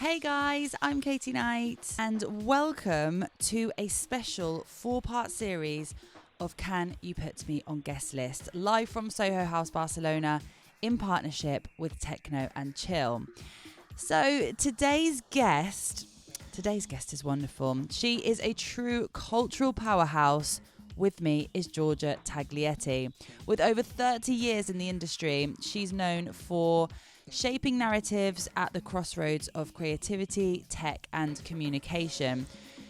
Hey guys, I'm Katie Knight and welcome to a special 4-part series of Can You Put Me on Guest List, live from Soho House, Barcelona, in partnership with Techno and Chill. So today's guest is wonderful. She is a true cultural powerhouse. With me is Georgia Taglietti. With over 30 years in the industry, she's known for shaping narratives at the crossroads of creativity, tech, and communication.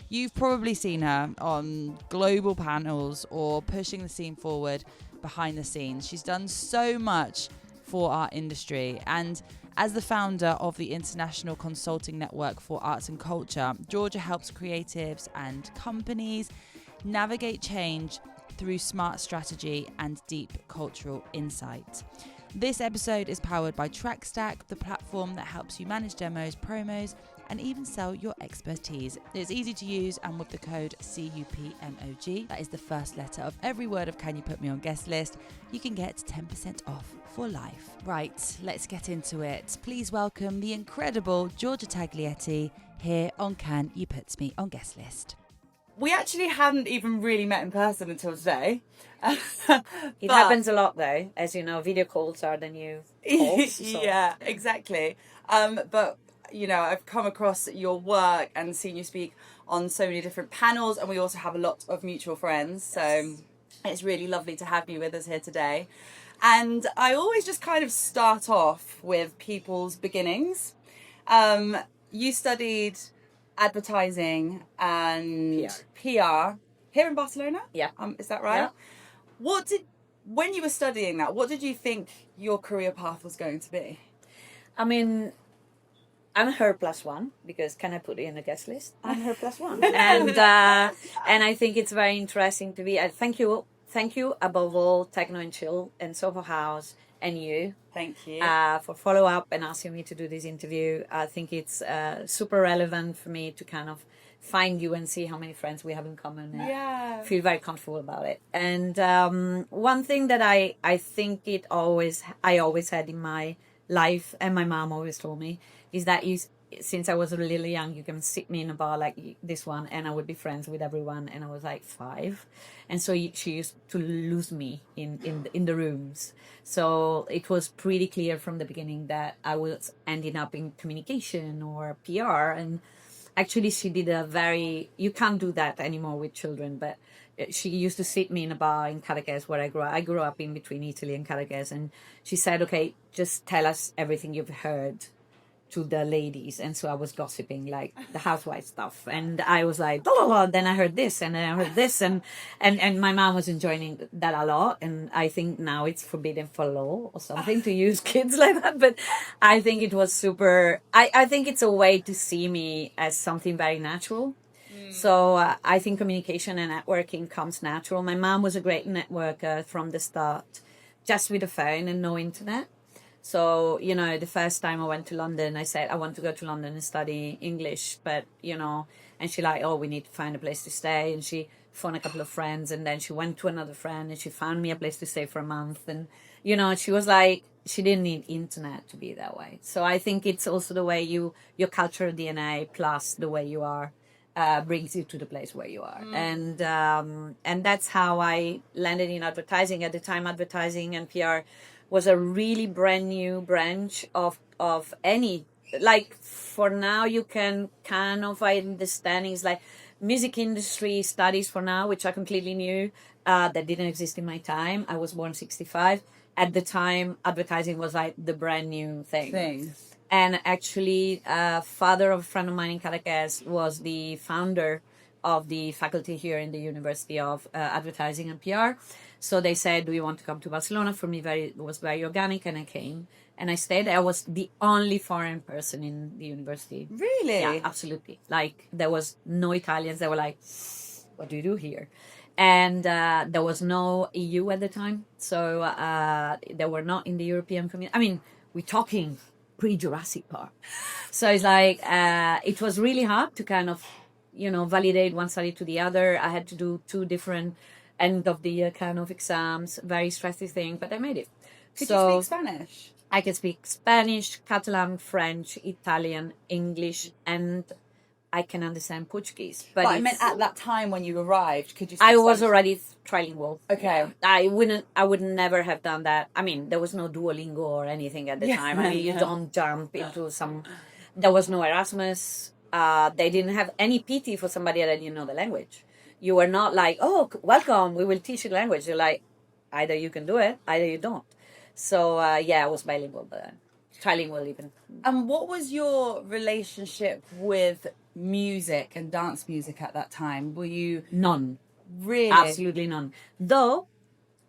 You've probably seen her on global panels or pushing the scene forward behind the scenes. She's done so much for our industry, and as the founder of the International Consulting Network for Arts and Culture, Georgia helps creatives and companies navigate change through smart strategy and deep cultural insight. This episode is powered by TrackStack, the platform that helps you manage demos, promos, and even sell your expertise. It's easy to use, and with the code CUPMOG, that is the first letter of every word of Can You Put Me on Guest List, you can get 10% off for life. Right, let's get into it. Please welcome the incredible Georgia Taglietti here on Can You Put Me on Guest List. We actually hadn't even really met in person until today. It happens a lot though. As you know, video calls are the new calls. So. Yeah, exactly. But, you know, I've come across your work and seen you speak on so many different panels, and we also have a lot of mutual friends. So it's really lovely to have you with us here today. And I always just kind of start off with people's beginnings. You studied advertising and PR here in Barcelona. Yeah. Is that right? Yeah. When you were studying that, what did you think your career path was going to be? I mean, I'm her plus one because can I put it in the guest list? I'm her plus one, and I think it's very interesting to be. Thank you above all, Techno and Chill and Soho House and you. Thank you for follow up and asking me to do this interview. I think it's super relevant for me to kind of find you and see how many friends we have in common. And feel very comfortable about it. And one thing that I think I always had in my life, and my mom always told me, is that since I was a little young, you can sit me in a bar like this one and I would be friends with everyone. And I was like 5. And so she used to lose me in the rooms. So it was pretty clear from the beginning that I was ending up in communication or PR. And actually she did you can't do that anymore with children, but she used to sit me in a bar in Caracas where I grew up. I grew up in between Italy and Caracas. And she said, okay, just tell us everything you've heard to the ladies. And so I was gossiping like the housewife stuff, and I was like, then I heard this and then I heard this, and my mom was enjoying that a lot. And I think now it's forbidden for law or something to use kids like that, but I think it was super. I think it's a way to see me as something very natural. So I think communication and networking comes natural. My mom was a great networker from the start, just with a phone and no internet. So, you know, the first time I went to London, I said, I want to go to London and study English. But, you know, and she like, oh, we need to find a place to stay. And she phoned a couple of friends. And then she went to another friend and she found me a place to stay for a month. And, you know, she was like, she didn't need internet to be that way. So I think it's also the way your cultural DNA plus the way you are brings you to the place where you are. And that's how I landed in advertising. At the time, advertising and PR was a really brand new branch of any, like for now you can kind of understand is like music industry studies for now, which are completely new, that didn't exist in my time. I was born 65. At the time, advertising was like the brand new thing. And actually, father of a friend of mine in Caracas was the founder of the faculty here in the University of Advertising and PR. So they said, do you want to come to Barcelona? For me, it was very organic, and I came. And I stayed. I was the only foreign person in the university. Really? Yeah, absolutely. Like, there was no Italians. They were like, what do you do here? And there was no EU at the time. So they were not in the European community. I mean, we're talking pre-Jurassic Park. So it's like, it was really hard to kind of, you know, validate one study to the other. I had to do 2 different end of the year kind of exams, very stressy thing, but I made it. Could you speak Spanish? I can speak Spanish, Catalan, French, Italian, English, and I can understand Portuguese. But I meant at that time when you arrived, could you speak I was Spanish? already trilingual. Okay. I would never have done that. I mean, there was no Duolingo or anything at the time. I mean, you don't jump into there was no Erasmus. They didn't have any PT for somebody that didn't know the language. You were not like, oh, welcome, we will teach you language. You're like, either you can do it, either you don't. So, I was bilingual, but trilingual even. And what was your relationship with music and dance music at that time? Were you... None. Really? Absolutely none. Though,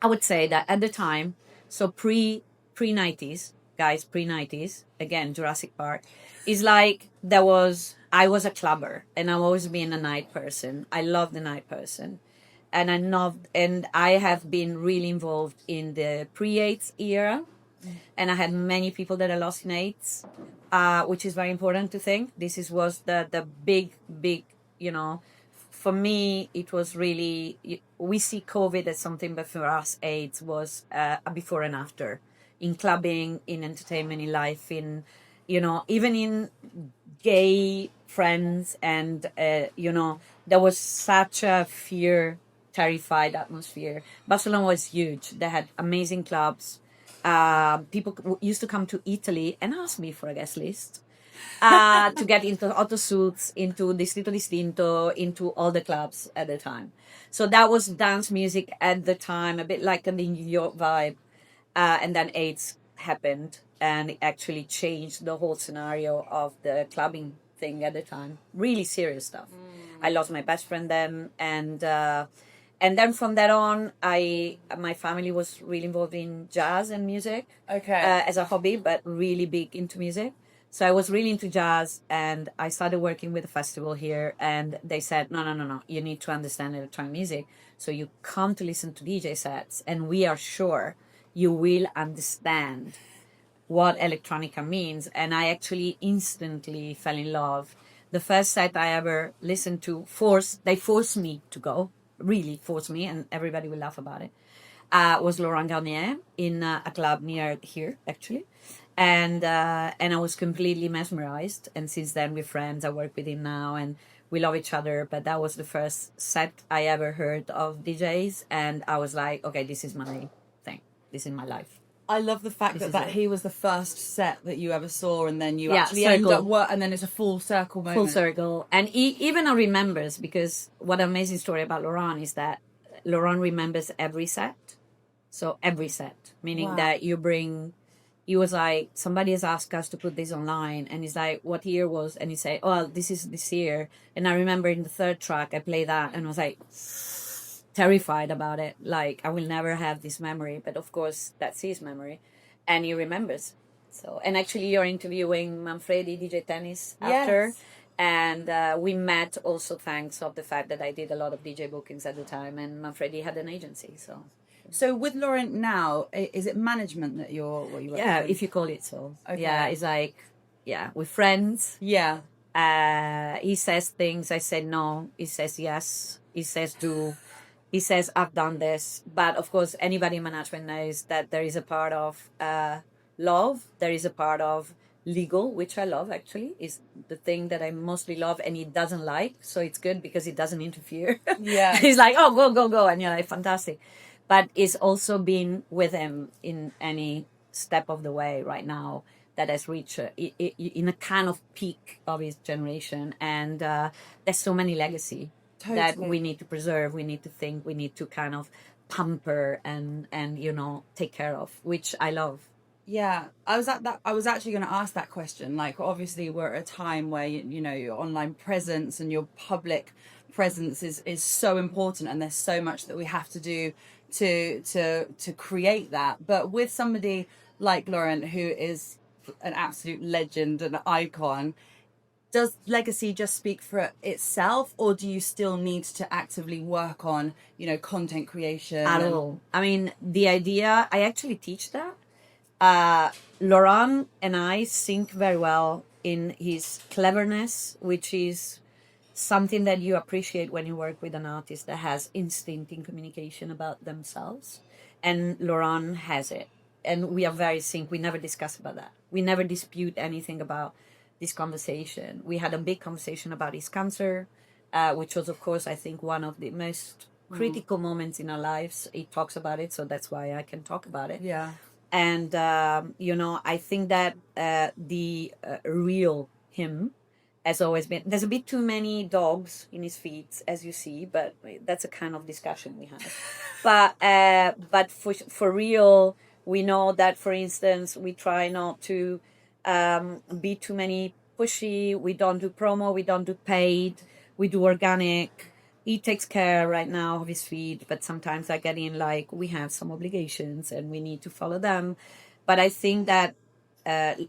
I would say that at the time, so pre-90s, guys, pre-90s, again, Jurassic Park, is like I was a clubber, and I've always been a night person. I love the night person. And I have been really involved in the pre-AIDS era, and I had many people that I lost in AIDS, which is very important to think. Was the big, for me, it was really, we see COVID as something, but for us, AIDS was a before and after in clubbing, in entertainment, in life, even in gay friends. And, there was such a terrified atmosphere. Barcelona was huge. They had amazing clubs. People used to come to Italy and ask me for a guest list to get into Auto Suits, into Distrito Distinto, into all the clubs at the time. So that was dance music at the time, a bit like a New York vibe. And then AIDS happened, and it actually changed the whole scenario of the clubbing thing at the time. Really serious stuff. I lost my best friend then, and then from that on, my family was really involved in jazz and music. Okay. As a hobby, but really big into music. So I was really into jazz, and I started working with a festival here, and they said, no, you need to understand electronic music. So you come to listen to DJ sets, and we are sure you will understand what electronica means. And I actually instantly fell in love. The first set I ever listened to, they forced me to go, really forced me, and everybody will laugh about it, was Laurent Garnier in a club near here, actually. And I was completely mesmerized. And since then, we're friends. I work with him now, and we love each other. But that was the first set I ever heard of DJs. And I was like, okay, this is my thing. This is my life. I love the fact that he was the first set that you ever saw, and then you actually circle. ended up and then it's a full circle moment. Full circle. And even I remembers, because what an amazing story about Laurent is that Laurent remembers every set. So every set, meaning that he was like, somebody has asked us to put this online, and he's like, what year was, and he say, oh, this is this year. And I remember in the third track, I played that, and I was like, terrified about it. Like, I will never have this memory, but of course that's his memory, and he remembers. So, and actually you're interviewing Manfredi, DJ Tennis, after. Yes. And we met also thanks of the fact that I did a lot of DJ bookings at the time, and Manfredi had an agency. So with Laurent now, is it management that you're Yeah, with? if you call it so. Okay. Yeah, it's like, we're friends. Yeah. He says things, I say no. He says yes. He says do. He says, I've done this. But of course, anybody in management knows that there is a part of love. There is a part of legal, which I love, actually, is the thing that I mostly love, and he doesn't like. So it's good because it doesn't interfere. Yeah. He's like, oh, go. And you're like, fantastic. But it's also been with him in any step of the way right now that has reached in a kind of peak of his generation. And there's so many legacy. Totally. That we need to preserve, we need to think, we need to kind of pamper and take care of, which I love. Yeah, I was actually going to ask that question. Like, obviously, we're at a time where your online presence and your public presence is so important, and there's so much that we have to do to create that. But with somebody like Laurent, who is an absolute legend, an icon, does legacy just speak for itself, or do you still need to actively work on, content creation? At all. I mean, the idea, I actually teach that. Laurent and I sync very well in his cleverness, which is something that you appreciate when you work with an artist that has instinct in communication about themselves. And Laurent has it. and we are very sync. We never discuss about that. We never dispute anything about this conversation. We had a big conversation about his cancer, which was, of course, I think one of the most critical moments in our lives. He talks about it, so that's why I can talk about it. Yeah. And, I think that the real him has always been, there's a bit too many dogs in his feet, as you see, but that's a kind of discussion we have. But for real, we know that, for instance, we try not to be too many pushy. We don't do promo. We don't do paid. We do organic. He takes care right now of his feed, but sometimes I get in like, we have some obligations and we need to follow them. But I think that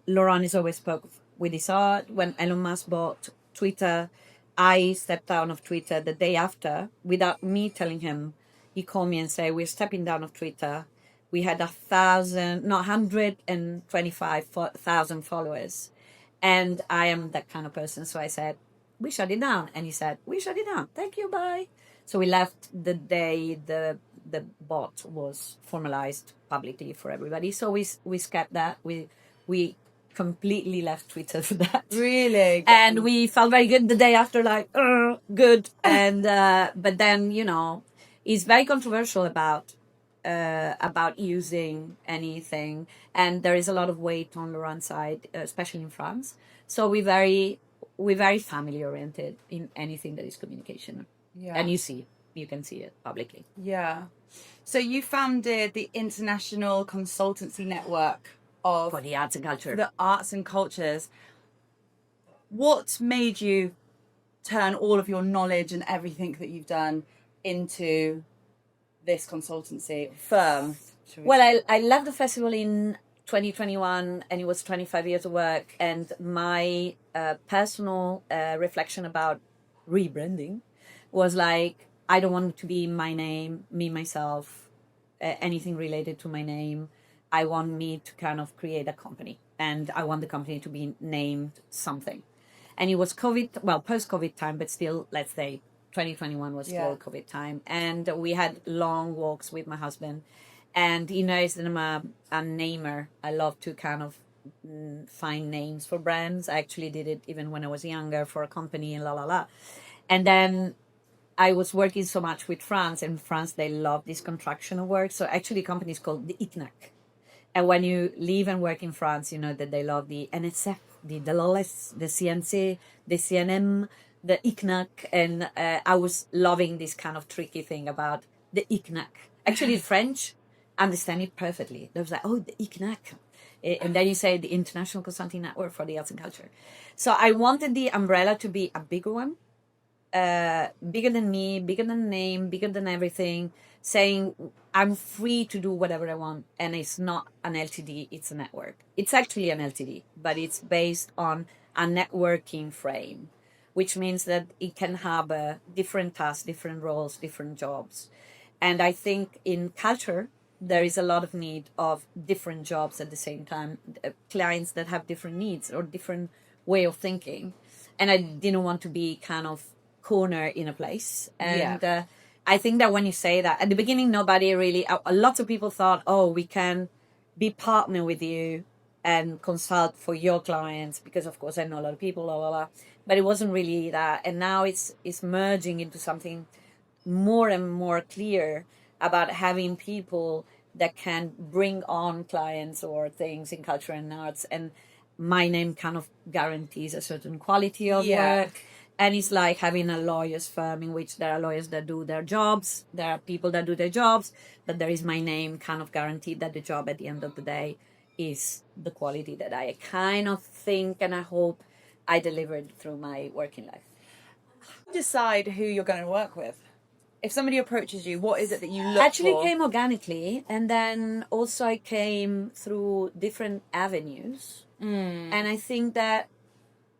Laurent is always spoke with his heart. When Elon Musk bought Twitter, I stepped down of Twitter the day after without me telling him. He called me and said, we're stepping down of Twitter. We had 125,000 followers. And I am that kind of person. So I said, we shut it down. And he said, we shut it down. Thank you, bye. So we left the day the bot was formalized publicly for everybody. So we scrapped that. We completely left Twitter for that. Really? And we felt very good the day after, like, good. And but then, it's very controversial about using anything, and there is a lot of weight on Laurent's side, especially in France. So we're very family oriented in anything that is communication. Yeah. And you can see it publicly. Yeah. So you founded the International Consultancy Network For the arts and culture. the arts and cultures. What made you turn all of your knowledge and everything that you've done into this consultancy firm? Well, I left the festival in 2021, and it was 25 years of work. And my personal reflection about rebranding was like, I don't want it to be my name, me, myself, anything related to my name. I want me to kind of create a company, and I want the company to be named something. And it was post-COVID time, but still, let's say 2021 was still COVID time. And we had long walks with my husband. And he knows that I'm a namer. I love to kind of find names for brands. I actually did it even when I was younger for a company and And then I was working so much with France. And in France, they love this contraction of work. So actually, the company is called the ITNAK. And when you live and work in France, you know that they love the NSF, the DLS, the CNC, the CNM, the ITNAK. And I was loving this kind of tricky thing about the ITNAK. Actually, French understand it perfectly. They was like, oh, the ITNAK. And then you say the International Consulting Network for the Arts and Culture. So I wanted the umbrella to be a bigger one, bigger than me, bigger than the name, bigger than everything, saying I'm free to do whatever I want. And it's not an LTD, it's a network. It's actually an LTD, but it's based on a networking frame, which means that it can have different tasks, different roles, different jobs. And I think in culture, there is a lot of need of different jobs at the same time, clients that have different needs or different way of thinking. And I didn't want to be kind of corner in a place. And I think that when you say that, at the beginning, nobody really, lots of people thought, oh, we can be partner with you and consult for your clients, because of course I know a lot of people, but it wasn't really that. And now it's merging into something more and more clear about having people that can bring on clients or things in culture and arts. And my name kind of guarantees a certain quality of work. And it's like having a lawyer's firm in which there are lawyers that do their jobs, there are people that do their jobs, but there is my name kind of guaranteed that the job at the end of the day is the quality that I kind of think and I hope I delivered through my working life. Decide who you're going to work with. If somebody approaches you, what is it that you look Actually, for? it came organically, and then also I came through different avenues. And I think that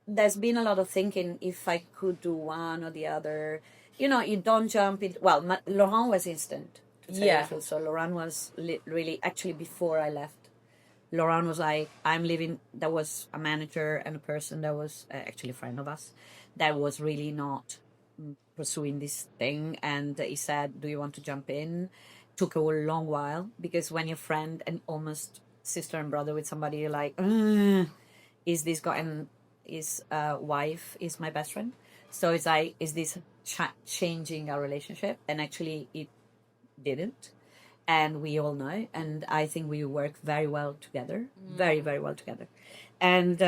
there's been a lot of thinking if I could do one or the other. You know, you don't jump in. Well, Laurent was instant. To tell you the truth. So Laurent was really, actually before I left, Laurent was like, I'm leaving. There was a manager and a person that was actually a friend of us that was really not pursuing this thing, and he said, do you want to jump in? took a long while, because when you're friend and almost sister and brother with somebody, you're like, is this guy and his wife is my best friend? So it's like, is this changing our relationship? And actually it didn't. And we all know, and I think we work very well together, very, very well together. And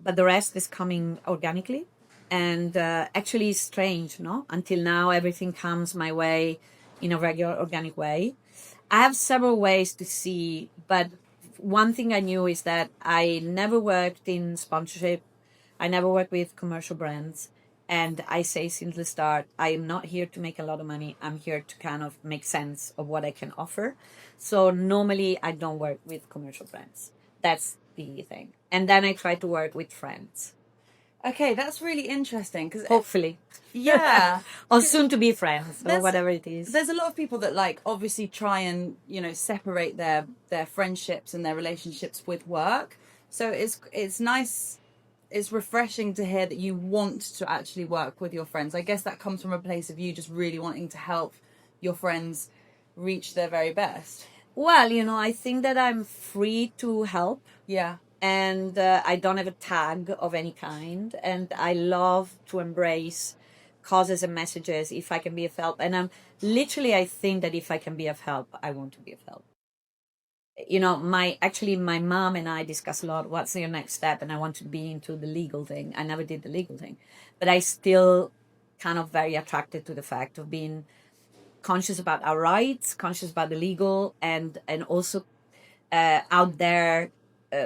but the rest is coming organically, and actually it's strange, no? Until now, everything comes my way in a regular, organic way. I have several ways to see, but one thing I knew is that I never worked in sponsorship. I never worked with commercial brands. And I say since the start, I am not here to make a lot of money. I'm here to kind of make sense of what I can offer. So normally I don't work with commercial brands. That's the thing. And then I try to work with friends. Okay, that's really interesting. Cause hopefully. Yeah. Or soon to be friends, or whatever it is. There's a lot of people that like obviously try and, you know, separate their friendships and their relationships with work. So it's nice. It's refreshing to hear that you want to actually work with your friends. I guess that comes from a place of you just really wanting to help your friends reach their very best. Well, you know, I think that I'm free to help. Yeah. And I don't have a tag of any kind. And I love to embrace causes and messages if I can be of help. And I think that if I can be of help, I want to be of help. You know, my mom and I discuss a lot, what's your next step? And I want to be into the legal thing. I never did the legal thing, but I still kind of very attracted to the fact of being conscious about our rights, conscious about the legal, and also out there,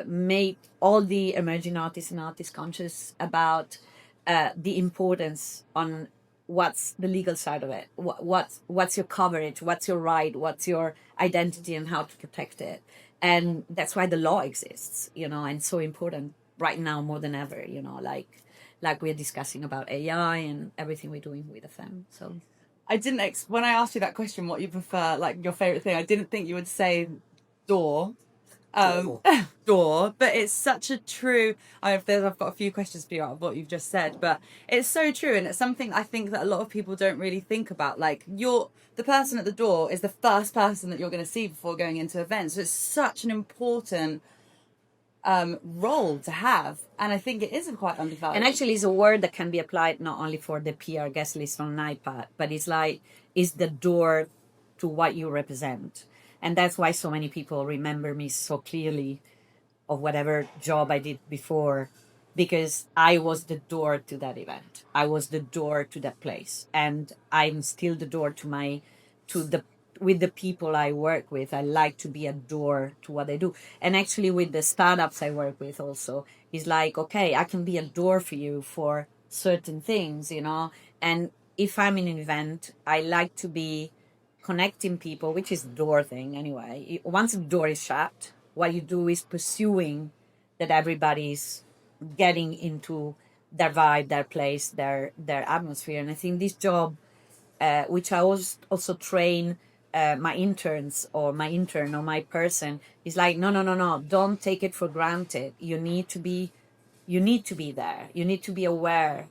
make all the emerging artists and artists conscious about the importance on what's the legal side of it, what's your coverage, what's your right, what's your identity, and how to protect it. And that's why the law exists, you know, and so important right now more than ever, you know, like we're discussing about AI and everything we're doing with FM. So I didn't when I asked you that question, what you prefer, like your favorite thing, I didn't think you would say door. Door, but it's such a true. I've got a few questions for you out of what you've just said, but it's so true, and it's something I think that a lot of people don't really think about. Like, the person at the door is the first person that you're going to see before going into events. So it's such an important role to have, and I think it is quite undervalued. And actually, it's a word that can be applied not only for the PR guest list on an iPad, but it's the door to what you represent. And that's why so many people remember me so clearly of whatever job I did before, because I was the door to that event. I was the door to that place. And I'm still the door with the people I work with. I like to be a door to what I do. And actually with the startups I work with also, it's like, okay, I can be a door for you for certain things, you know. And if I'm in an event, I like to be connecting people, which is the door thing anyway. Once the door is shut, what you do is pursuing that everybody's getting into their vibe, their place, their atmosphere. And I think this job, which I also train my interns or my intern or my person, is like, no, don't take it for granted. You need to be there. You need to be aware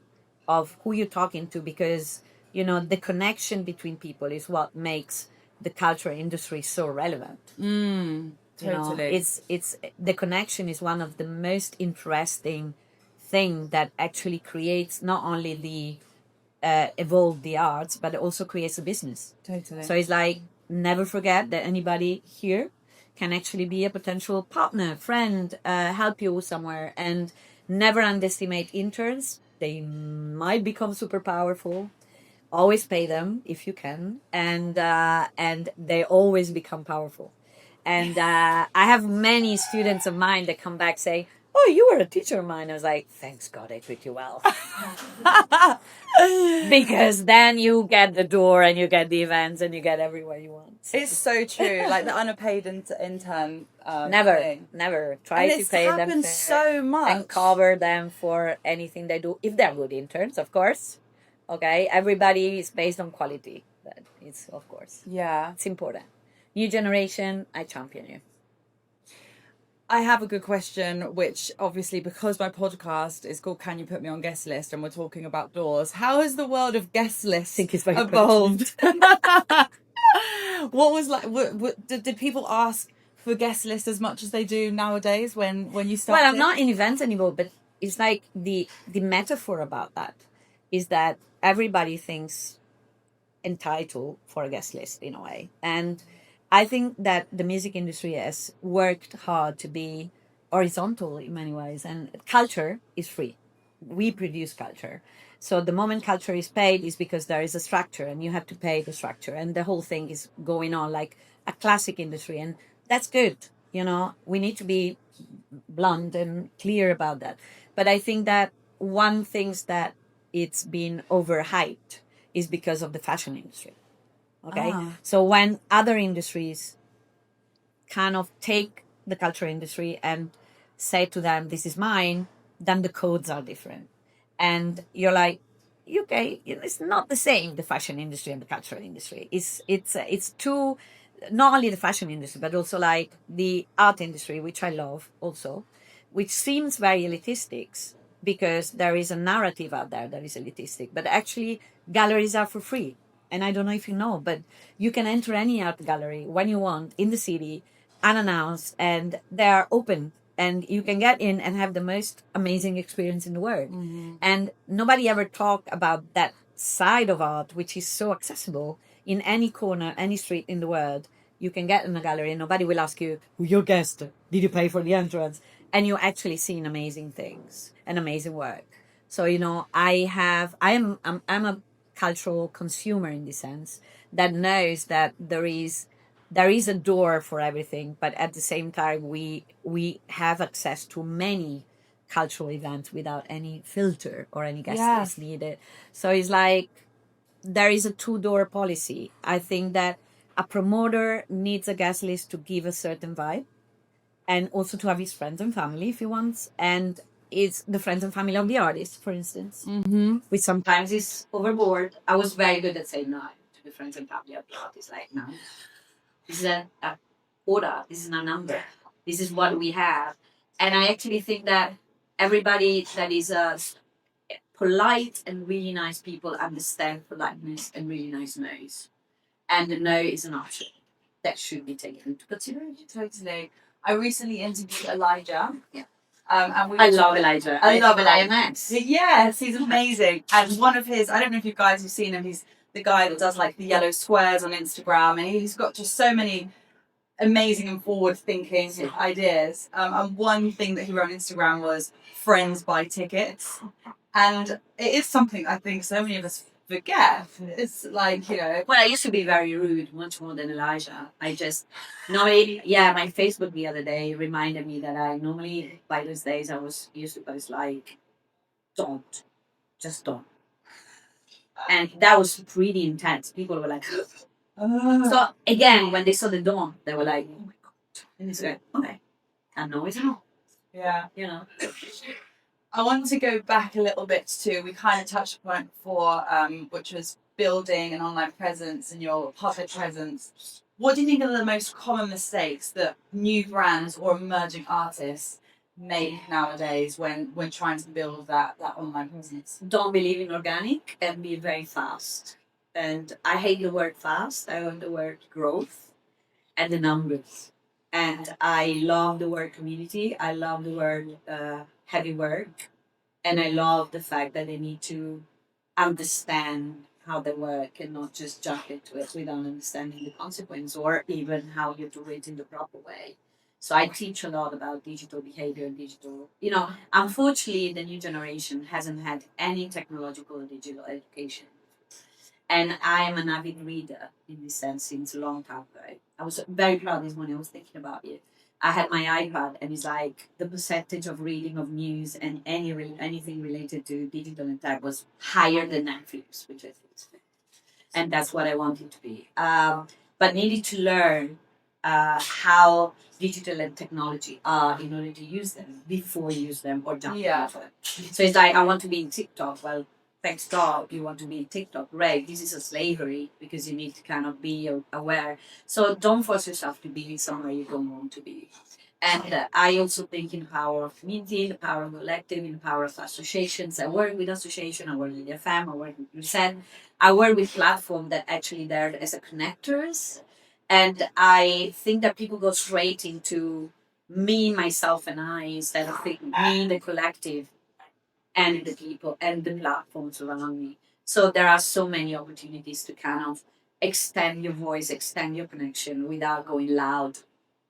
of who you're talking to, because you know, the connection between people is what makes the culture industry so relevant. Totally. You know, it's the connection is one of the most interesting thing that actually creates not only evolve the arts, but it also creates a business. Totally. So it's like, never forget that anybody here can actually be a potential partner, friend, help you somewhere, and never underestimate interns. They might become super powerful. Always pay them if you can, and they always become powerful. And I have many students of mine that come back saying, "Oh, you were a teacher of mine." I was like, "Thanks God, I treat you well," because then you get the door and you get the events and you get everywhere you want. It's so true. Like the unpaid intern. Never try to pay them. Happens so much and cover them for anything they do if they're good interns, of course. Okay, everybody is based on quality. But it's, of course, it's important. New generation, I champion you. I have a good question, which obviously, because my podcast is called Can You Put Me on Guest List, and we're talking about doors, how has the world of guest lists evolved? What was like? Did people ask for guest list as much as they do nowadays when you started? Well, I'm not in events anymore, but it's like the metaphor about that is that everybody thinks entitled for a guest list in a way. And I think that the music industry has worked hard to be horizontal in many ways, and culture is free. We produce culture. So the moment culture is paid is because there is a structure and you have to pay the structure, and the whole thing is going on like a classic industry, and that's good. We need to be blunt and clear about that. But I think that one things that it's been overhyped is because of the fashion industry. Okay. So when other industries kind of take the culture industry and say to them, this is mine, then the codes are different. And you're like, okay, it's not the same, the fashion industry and the cultural industry. It's two, not only the fashion industry, but also like the art industry, which I love also, which seems very elitistic because there is a narrative out there that is elitistic. But actually, galleries are for free. And I don't know if you know, but you can enter any art gallery when you want in the city, unannounced, and they are open. And you can get in and have the most amazing experience in the world. Mm-hmm. And nobody ever talked about that side of art, which is so accessible in any corner, any street in the world. You can get in a gallery and nobody will ask you, who your guest? Did you pay for the entrance? And you're actually seeing amazing things and amazing work. So, I'm a cultural consumer in the sense that knows that there is a door for everything, but at the same time we have access to many cultural events without any filter or any guest list needed. So it's like there is a two-door policy. I think that a promoter needs a guest list to give a certain vibe and also to have his friends and family if he wants, and it's the friends and family of the artist, for instance, which sometimes is overboard. I was very good at saying no to the friends and family of the artist. Like, no, this is a order. This is a number. This is what we have. And I actually think that everybody that is polite and really nice people understand politeness and really nice no's. And the no is an option that should be taken into consideration. Totally. I recently interviewed Elijah. Yeah. And I love Elijah. I love Elijah. Yes, he's amazing. And one of his, I don't know if you guys have seen him, he's the guy that does like the yellow squares on Instagram, and he's got just so many amazing and forward-thinking ideas. And one thing that he wrote on Instagram was friends buy tickets. And it is something I think so many of us forget. It's like, Well, I used to be very rude, much more than Elijah. I just normally, my Facebook the other day reminded me that I normally, by those days, I was used to post like, don't. Just don't. And that was pretty intense. People were like, so again, when they saw the dawn, they were like, oh my God. And it's like, okay, I know it's not. Yeah. I want to go back a little bit to, we kind of touched upon it before, which was building an online presence and your public presence. What do you think are the most common mistakes that new brands or emerging artists make nowadays when trying to build that online presence? Don't believe in organic and be very fast. And I hate the word fast. I love the word growth and the numbers. And I love the word community. I love the word heavy work. And I love the fact that they need to understand how they work and not just jump into it without understanding the consequence or even how you do it in the proper way. So I teach a lot about digital behavior and digital. Unfortunately, the new generation hasn't had any technological or digital education. And I am an avid reader in this sense since a long time ago. I was very proud this morning. I was thinking about you. I had my iPad, and it's like the percentage of reading of news and anything related to digital and tech was higher than Netflix, which I think is fair. And that's what I wanted to be. But needed to learn how digital and technology are in order to use them before you use them or jump into it. So it's like, I want to be in TikTok. Well, thanks God you want to be in TikTok. Right, this is a slavery because you need to kind of be aware. So don't force yourself to be somewhere you don't want to be. And I also think in the power of community, the power of collective, in the power of associations. I work with association, I work with FM, I work with Reset, I work with platform that actually there as a connectors. And I think that people go straight into me, myself, and I instead of thinking me, the collective, and the people and the platforms around me. So there are so many opportunities to kind of extend your voice, extend your connection without going loud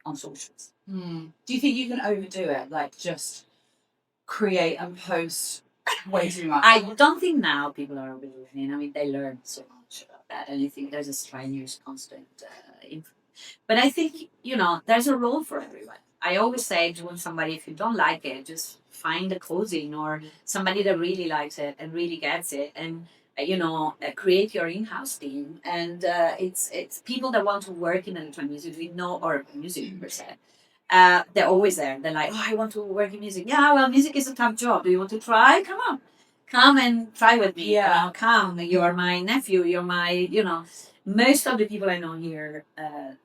on socials. Do you think you can overdo it? Like just create and post way too much? I don't think now people are overdoing. I mean, they learn so much about that, and I think there's a strenuous, constant. But I think there's a role for everyone. I always say to somebody, if you don't like it, just find a cousin or somebody that really likes it and really gets it, and create your in-house team. And it's people that want to work in electronic music with no or music per se. They're always there. They're like, oh, I want to work in music. Yeah, well, music is a tough job. Do you want to try? Come on. Come and try with me. Yeah. Come. You're my nephew. You're my, most of the people I know here,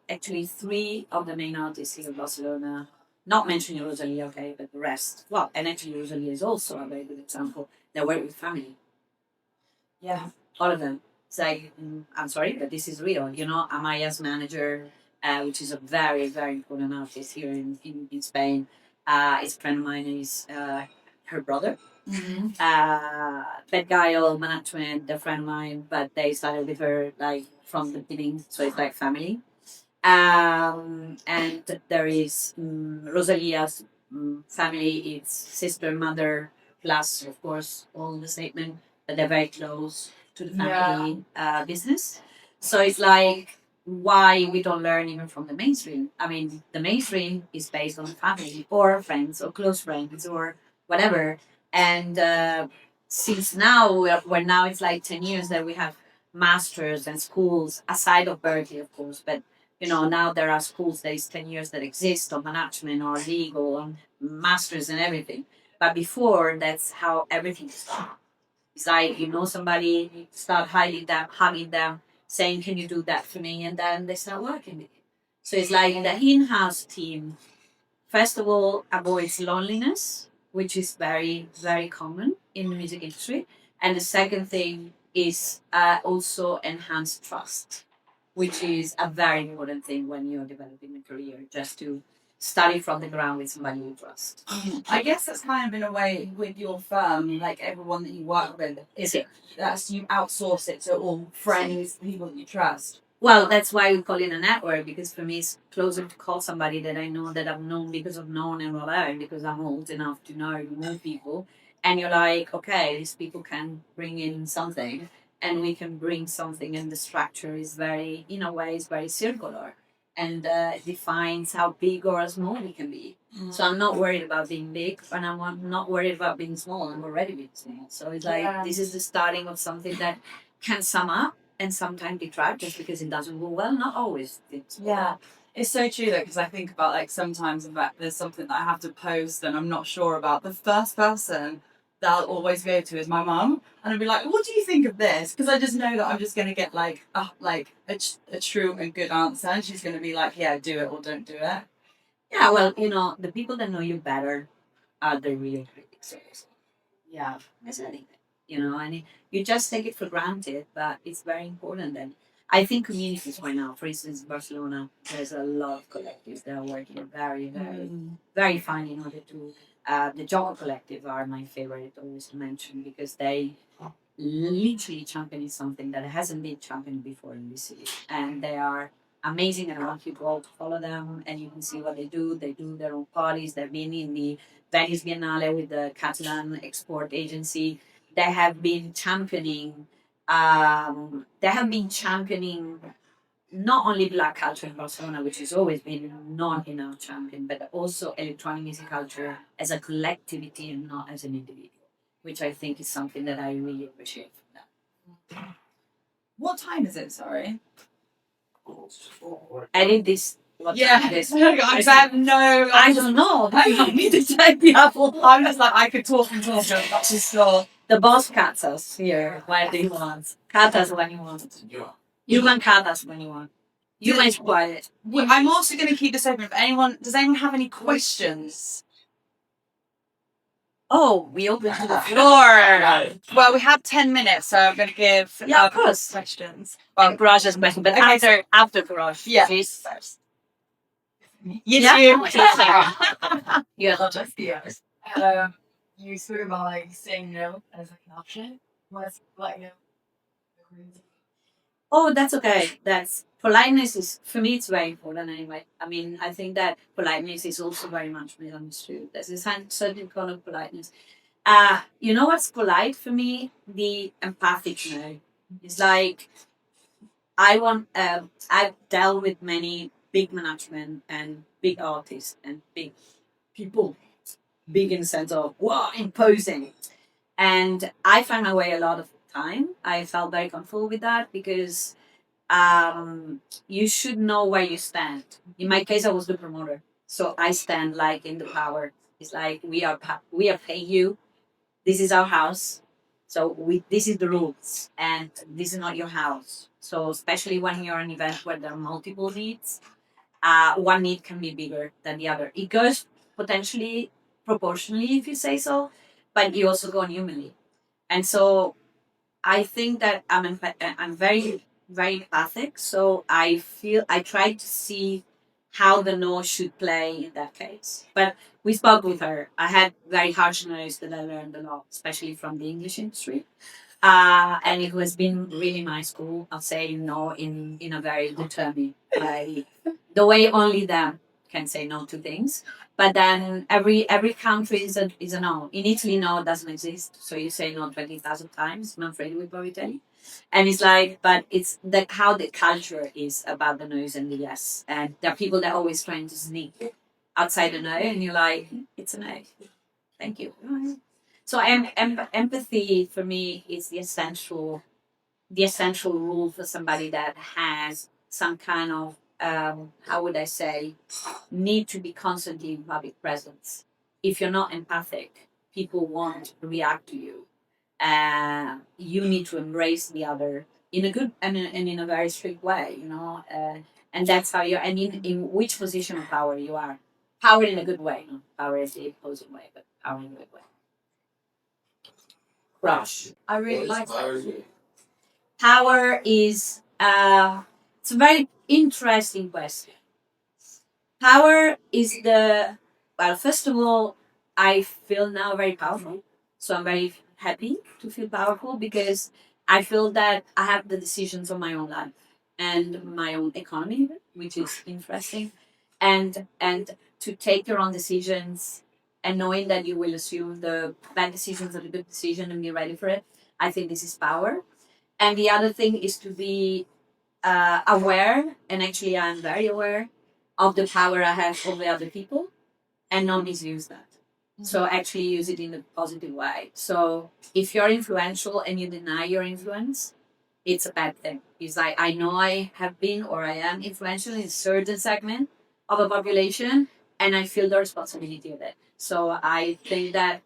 actually 3 of the main artists here in Barcelona, not mentioning Rosalia, okay, but the rest. Well, and actually Rosalia is also a very good example. They work with family. Yeah. All of them. It's like, I'm sorry, but this is real. Amaya's manager, which is a very, very important artist here in Spain, is a friend of mine, is her brother. Mm-hmm. Bad Guile management, a friend of mine, but they started with her like from the beginning, so it's like family. And there is Rosalia's family, it's sister, mother, plus of course all the statement, but they're very close to the family business. So it's like why we don't learn even from the mainstream. I mean, the mainstream is based on family or friends or close friends or whatever. And since now, we're now it's like 10 years that we have masters and schools aside of Berkeley, of course, but now there are schools that is 10 years that exist on management or legal and masters and everything. But before, that's how everything started. It's like somebody, start hugging them, saying, "Can you do that for me?" And then they start working with you. So it's like the in-house team. First of all, avoids loneliness, which is very, very common in the music industry. And the second thing is also enhance trust, which is a very important thing when you're developing a career, just to study from the ground with somebody you trust. I guess that's kind of in a way with your firm, like everyone that you work with, Is it? That's you outsource it to all friends, people that you trust. Well, that's why we call it a network, because for me it's closer to call somebody that I know, that I've known because of known and whatever, because I'm old enough to know more people. And you're like, okay, these people can bring in something and we can bring something, and the structure is very, in a way, is very circular and defines how big or small we can be. So I'm not worried about being big, and I'm not worried about being small. I'm already being small. So it's like, this is the starting of something that can sum up and sometimes detract just because it doesn't go well. Not always. It's so true though, because I think about like sometimes in fact there's something that I have to post and I'm not sure about. The first person that I'll always go to is my mum, and I'll be like, "What do you think of this?" Because I just know that I'm just gonna get like a true and good answer, and she's gonna be like, "Yeah, do it or don't do it." Yeah, well, the people that know you better are the real critics. Yeah. That's anything. And you just take it for granted, but it's very important. And I think communities right now, for instance, Barcelona, there's a lot of collectives that are working very, very, very fine in order to. The Jogger Collective are my favorite always to mention, because they literally championing something that hasn't been championed before in this city, and they are amazing. And I want you to all to follow them, and you can see what they do. They do their own parties. They've been in the Venice Biennale with the Catalan Export Agency. They have been championing. They have been championing not only black culture in Barcelona, which has always been not enough champion, but also electronic music culture as a collectivity and not as an individual, which I think is something that I really appreciate from them. What time is it? Sorry. I did this. This. I have no. I don't know. I need to check the apple. I'm just like, I could talk and talk. That's just so. The boss cuts us here. Where do you want? Cut us when you want. You can cut us when you want. You might quiet. I'm also going to keep this open. Does anyone have any questions? Oh, we open to the floor. Well, we have 10 minutes, so I'm going to give of course. questions. Well, Garage question, but okay, after Garage. Yeah. Please. Yes, you. Yeah. Yes. You sort of like saying no as like an option. What's like no? Oh, that's okay. That's politeness is for me. It's very important anyway. I mean, I think that politeness is also very much misunderstood. There's a certain kind of politeness. You know what's polite for me? The empathic no. It's like I want. I've dealt with many big management and big artists and big people, big in the sense of wow, imposing. And I find my way a lot of time. I felt very comfortable with that because you should know where you stand. In my case, I was the promoter, so I stand like in the power. It's like we are paying you. This is our house, so this is the rules, and this is not your house. So especially when you're an event where there are multiple needs, one need can be bigger than the other. It goes potentially proportionally, if you say so, but you also go on humanly. And so I think that I'm very, very empathic. So I try to see how the no should play in that case. But we spoke with her. I had very harsh no's that I learned a lot, especially from the English industry. And it has been really my school. I'll say no in a very determined way. The way only them can say no to things. But then every country is a no. In Italy, no doesn't exist. So you say no 20,000 times. Manfredi will probably tell you. And it's like, but it's how the culture is about the no's and the yes. And there are people that are always trying to sneak outside the no, and you're like, it's a no. Thank you. So empathy for me is the essential rule for somebody that has some kind of how would I say need to be constantly in public presence. If you're not empathic, people won't react to you. You need to embrace the other in a good and in a very strict way, you know. And that's how you're. And in which position of power you are. Power in a good way, not power in the opposing way, but power in a good way. Rush. I really like that. Power is it's a very interesting question. Power is the well, first of all, I feel now very powerful. So I'm very happy to feel powerful because I feel that I have the decisions of my own life and my own economy, which is interesting. And to take your own decisions and knowing that you will assume the bad decisions or the good decision and be ready for it. I think this is power. And the other thing is to be aware, and actually I'm very aware of the power I have over other people and not misuse that. So actually use it in a positive way. So if you're influential and you deny your influence, it's a bad thing. It's like I know I have been or I am influential in a certain segment of a population and I feel the responsibility of it. So I think that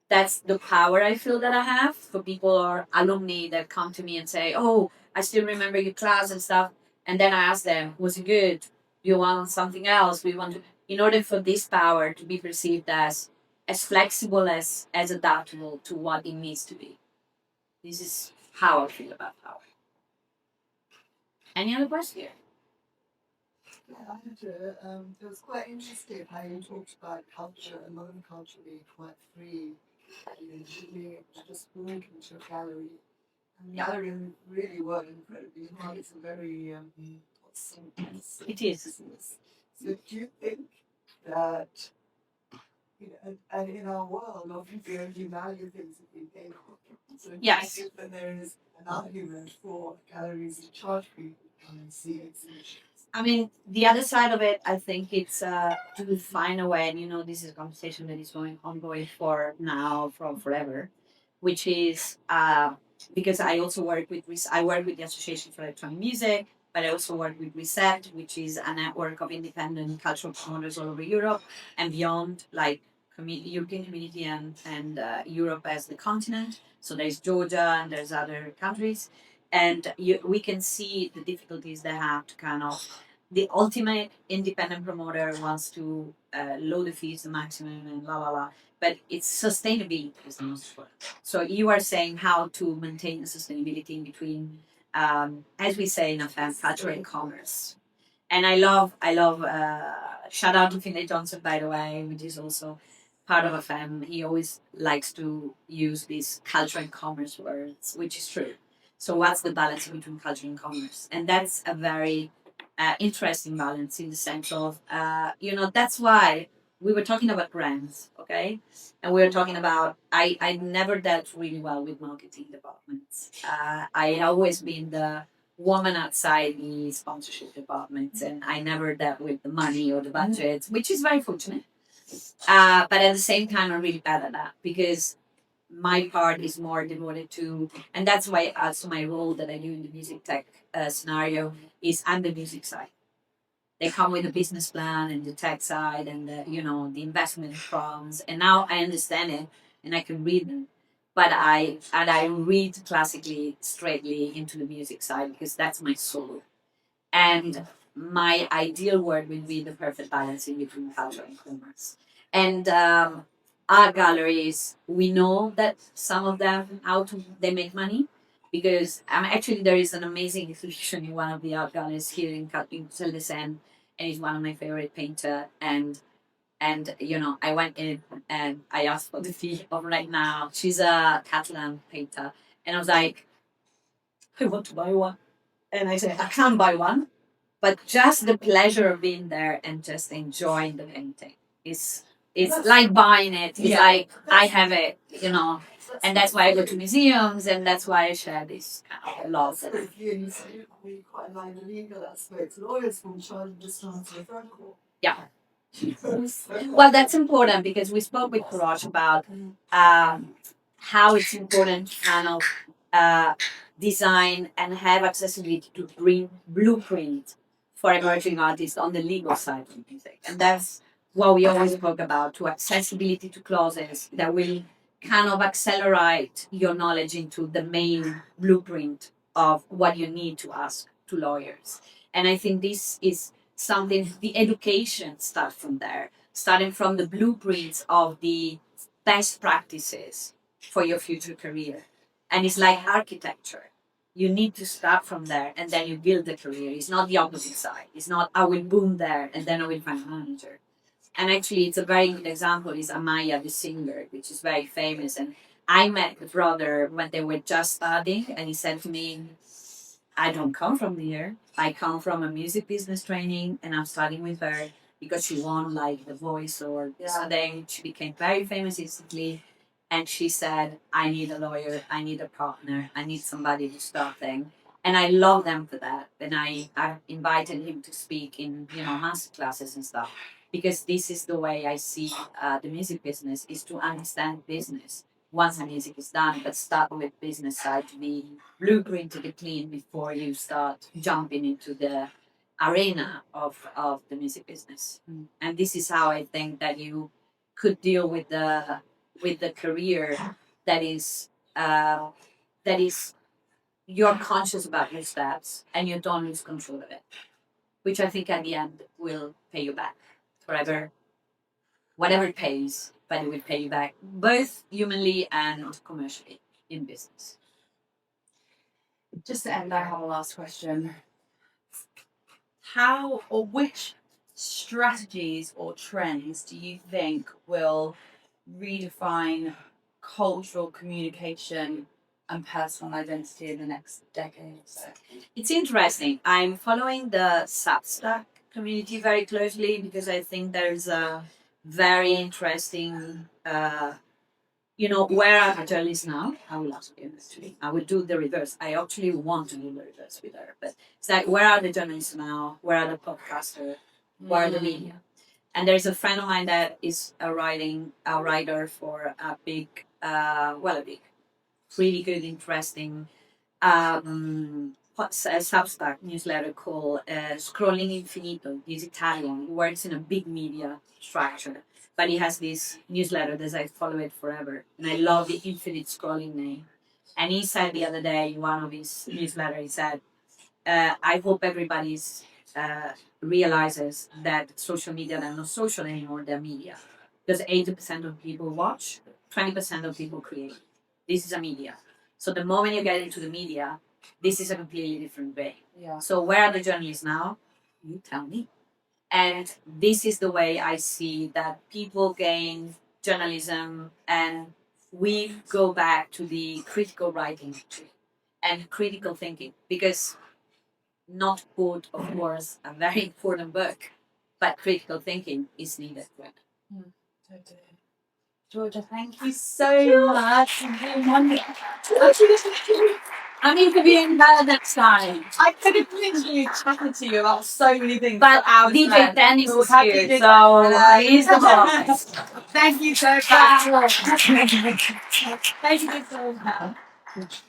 that's the power I feel that I have for people or alumni that come to me and say, "Oh, I still remember your class and stuff." And then I ask them, "Was it good? Do you want something else? We want to." In order for this power to be perceived as flexible as adaptable to what it needs to be. This is how I feel about power. Any other question? Yeah, it was quite interesting how you talked about culture and modern culture being quite free. Being able to just walk into a gallery. And galleries really work incredibly hard. It's a very intense It is. business. So do you think that and in our world, obviously, you value things that we pay for. So Yes. when there is an argument for galleries to charge people to come and see exhibitions. I mean, the other side of it, I think it's to find a way, and this is a conversation that is ongoing for now, from forever, which is because I also work with I work with the Association for Electronic Music, but I also work with Reset, which is a network of independent cultural promoters all over Europe and beyond, like European community and Europe as the continent. So there's Georgia and there's other countries. and we can see the difficulties they have to kind of. The ultimate independent promoter wants to load the fees the maximum and la la la, but it's sustainability is the most important. So you are saying how to maintain the sustainability in between, as we say in FM, culture and commerce. And I love. Shout out to Finlay Johnson, by the way, which is also part of FM. He always likes to use these culture and commerce words, which is true. So what's the balance between culture and commerce? And that's a very interesting balance in the sense of, that's why we were talking about brands, okay? And we were talking about, I never dealt really well with marketing departments. I always been the woman outside the sponsorship departments, and I never dealt with the money or the budgets, which is very fortunate. But at the same time, I'm really bad at that because my part is more devoted to, and that's why also my role that I do in the music tech scenario is I'm the music side. They come with a business plan and the tech side and the investment funds, and now I understand it and I can read them. But I read classically straightly into the music side because that's my soul. And my ideal word would be the perfect balance in between culture and commerce. And art galleries, we know that some of them they make money because actually there is an amazing exhibition in one of the art galleries here in Celle and he's one of my favorite painter and I went in and I asked for the fee of right now. She's a Catalan painter and I was like, I want to buy one. And I said, I can't buy one, but just the pleasure of being there and just enjoying the painting is it's like buying it. It's like I have it, and that's why I go to museums and that's why I share this kind of love. You say we quite like the legal aspects. Lawyers from charging distance to the front court. Yeah. Well, that's important because we spoke with Courage about how it's important to kind of design and have accessibility to bring blueprint for emerging artists on the legal side of music. And that's what we always talk about, to accessibility to clauses that will kind of accelerate your knowledge into the main blueprint of what you need to ask to lawyers. And I think this is something, the education starts from there, starting from the blueprints of the best practices for your future career. And it's like architecture. You need to start from there and then you build the career. It's not the opposite side. It's not I will boom there and then I will find a manager. And actually it's a very good example is Amaya the singer, which is very famous. And I met the brother when they were just starting and he said to me, I don't come from here. I come from a music business training and I'm studying with her because she won like The Voice or so then she became very famous instantly. And she said, I need a lawyer, I need a partner, I need somebody to start thing. And I love them for that. And I invited him to speak in, master classes and stuff. Because this is the way I see the music business is to understand business once the music is done, but start with business side to be blueprint to be clean before you start jumping into the arena of the music business. And this is how I think that you could deal with the career that is you're conscious about your steps and you don't lose control of it, which I think at the end will pay you back forever, whatever it pays, but it will pay you back both humanly and commercially in business. Just to end, I have a last question. How or which strategies or trends do you think will redefine cultural communication and personal identity in the next decade or so? It's interesting. I'm following the Substack community very closely because I think there's a very interesting, where are the journalists now? I will ask you actually. I will do the reverse. I actually want to do the reverse with her. But it's like, where are the journalists now? Where are the podcasters? Where are the media? And there's a friend of mine that is a writer for a big, really good, interesting Substack newsletter called Scrolling Infinito. He's Italian. He works in a big media structure. But he has this newsletter that I follow it forever. And I love the infinite scrolling name. And he said the other day in one of his newsletters, he said, I hope everybody's realizes that social media are not social anymore, they're media. Because 80% of people watch, 20% of people create. This is a media. So the moment you get into the media, this is a completely different way. Yeah. So where are the journalists now? You tell me. And this is the way I see that people gain journalism, and we go back to the critical writing and critical thinking, because not good, of course, a very important book, but critical thinking is needed. Totally. Georgia, thank you so much for being wonderful. I'm interviewing her next time. I could have literally chatted to you about so many things. But I was DJ Dennis is happy here, to- so he's the boss. Thank you so much. Thank you so much.